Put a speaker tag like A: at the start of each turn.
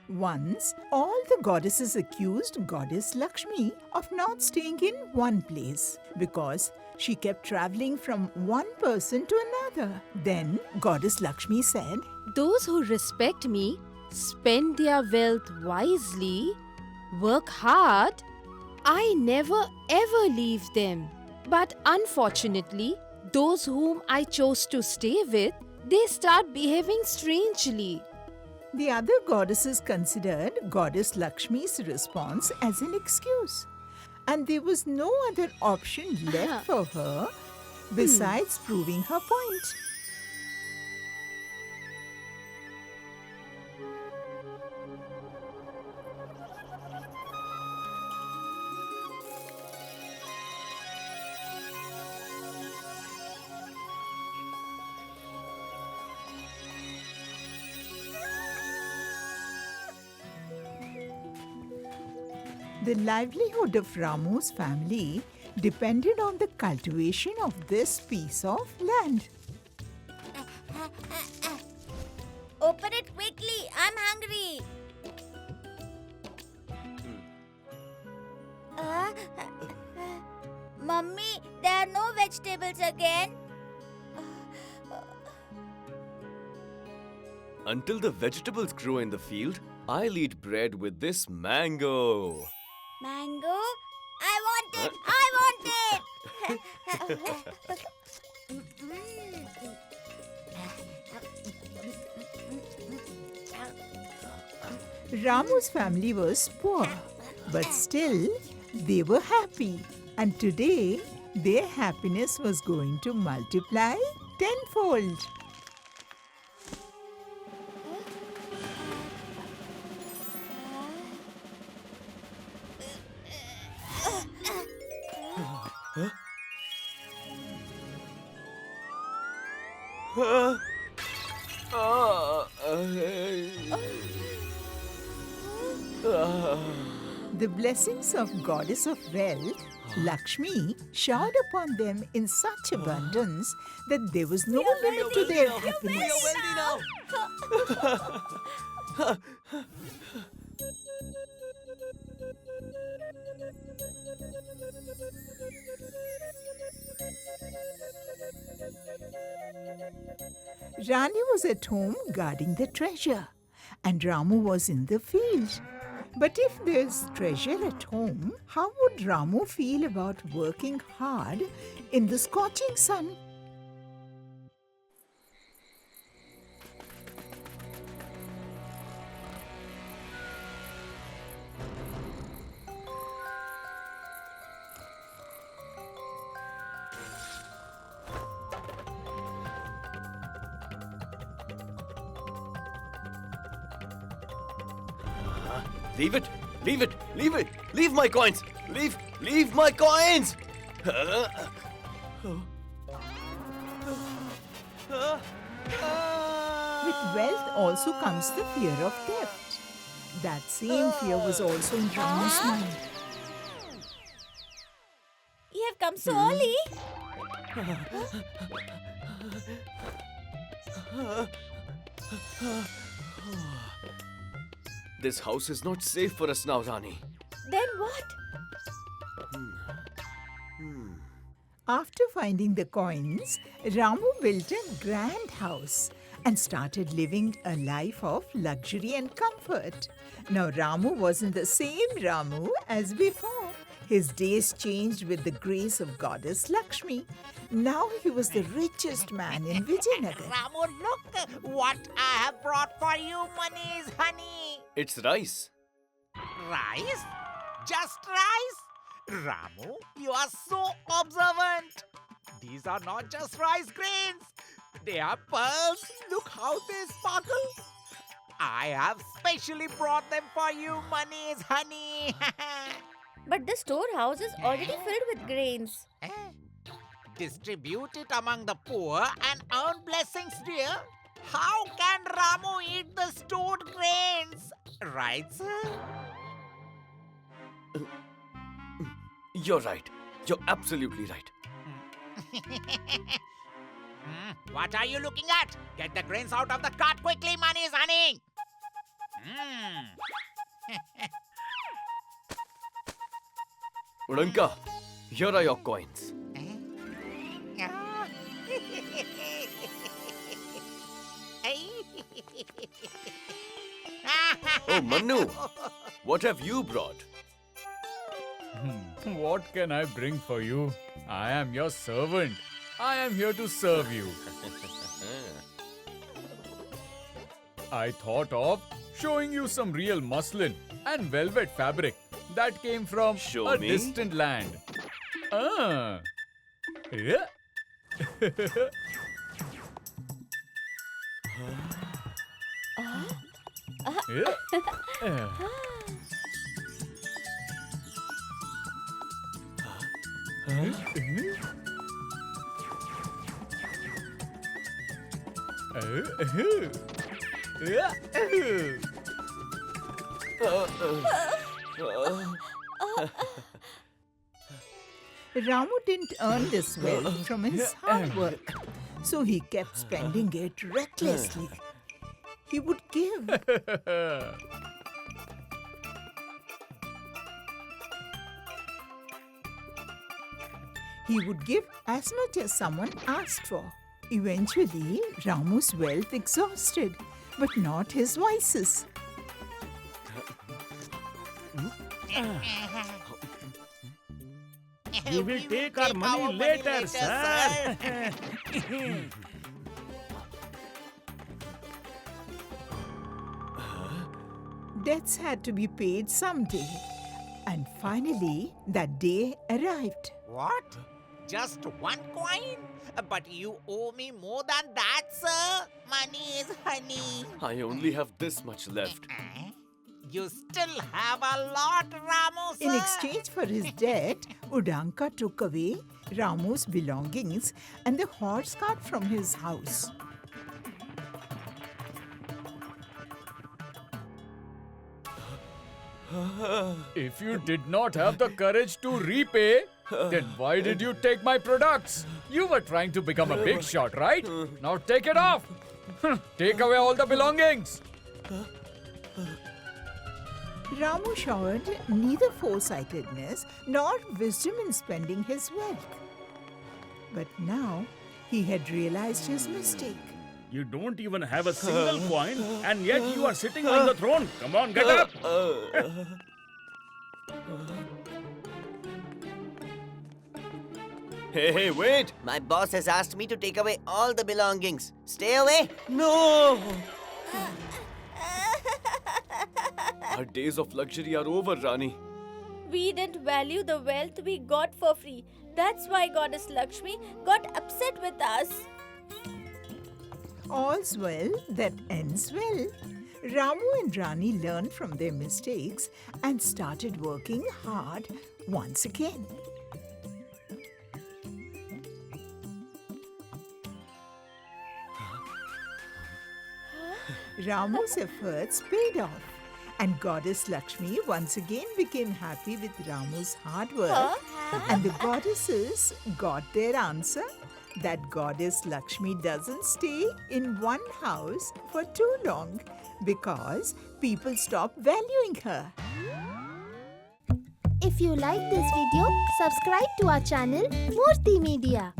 A: Once, all the goddesses accused Goddess Lakshmi of not staying in one place because she kept traveling from one person to another. Then Goddess Lakshmi said,
B: Those who respect me spend their wealth wisely, work hard. I never ever leave them. But unfortunately, those whom I chose to stay with, they start behaving strangely.
A: The other goddesses considered Goddess Lakshmi's response as an excuse, and there was no other option left for her besides proving her point. The livelihood of Ramu's family depended on the cultivation of this piece of land.
C: Open it quickly. I'm hungry. Mummy, there are no vegetables again.
D: Until the vegetables grow in the field, I'll eat bread with this mango.
C: Mango? I want it! I want it!
A: Ramu's family was poor, but still they were happy. And today, their happiness was going to multiply tenfold. The blessings of Goddess of Wealth, Lakshmi, showered upon them in such abundance that there was no limit to their happiness. Rani was at home guarding the treasure, and Ramu was in the field. But if there's treasure at home, how would Ramu feel about working hard in the scorching sun?
D: Leave it! Leave it! Leave it! Leave my coins! Leave my coins!
A: With wealth also comes the fear of theft. That same fear was also in Ramu's mind.
C: You have come so early.
D: This house is not safe for us now, Rani.
C: Then what?
A: After finding the coins, Ramu built a grand house and started living a life of luxury and comfort. Now Ramu wasn't the same Ramu as before. His days changed with the grace of Goddess Lakshmi. Now he was the richest man in Vijayanagar.
E: Ramu, look what I have brought for you, Mani's honey.
D: It's rice.
E: Rice? Just rice? Ramu, you are so observant. These are not just rice grains. They are pearls. Look how they sparkle. I have specially brought them for you, Mani's honey.
C: But the storehouse is already filled with grains.
E: Distribute it among the poor and earn blessings, dear. How can Ramu eat the stored grains? Right, sir?
D: You're right. You're absolutely right.
E: What are you looking at? Get the grains out of the cart quickly, Mani's honey.
D: Udanka, here are your coins. Oh, Manu, what have you brought?
F: What can I bring for you? I am your servant. I am here to serve you. I thought of showing you some real muslin and velvet fabric that came from
D: Show
F: a
D: me.
F: distant land. Ah. Yeah. Yeah.
A: Ramu didn't earn this wealth from his hard work, so he kept spending it recklessly. He would give. He would give as much as someone asked for. Eventually, Ramu's wealth exhausted, but not his vices.
G: We will take our money later, sir.
A: Debts had to be paid someday. And finally, that day arrived.
E: What? Just one coin? But you owe me more than that, sir. Money is honey.
D: I only have this much left.
E: You still have a lot, Ramu, sir.
A: In exchange for his debt, Udanka took away Ramu's belongings and the horse cart from his house.
F: If you did not have the courage to repay, then why did you take my products? You were trying to become a big shot, right? Now take it off. Take away all the belongings.
A: Ramu showed neither foresightedness nor wisdom in spending his wealth. But now he had realized his mistake.
G: You don't even have a single coin, and yet you are sitting on the throne. Come on, get up.
D: Hey, wait!
H: My boss has asked me to take away all the belongings. Stay away.
D: No! Our days of luxury are over, Rani.
C: We didn't value the wealth we got for free. That's why Goddess Lakshmi got upset with us.
A: All's well that ends well. Ramu and Rani learned from their mistakes and started working hard once again. Ramu's efforts paid off, and Goddess Lakshmi once again became happy with Ramu's hard work. And the goddesses got their answer that Goddess Lakshmi doesn't stay in one house for too long because people stop valuing her.
I: If you like this video, subscribe to our channel Murthy Media.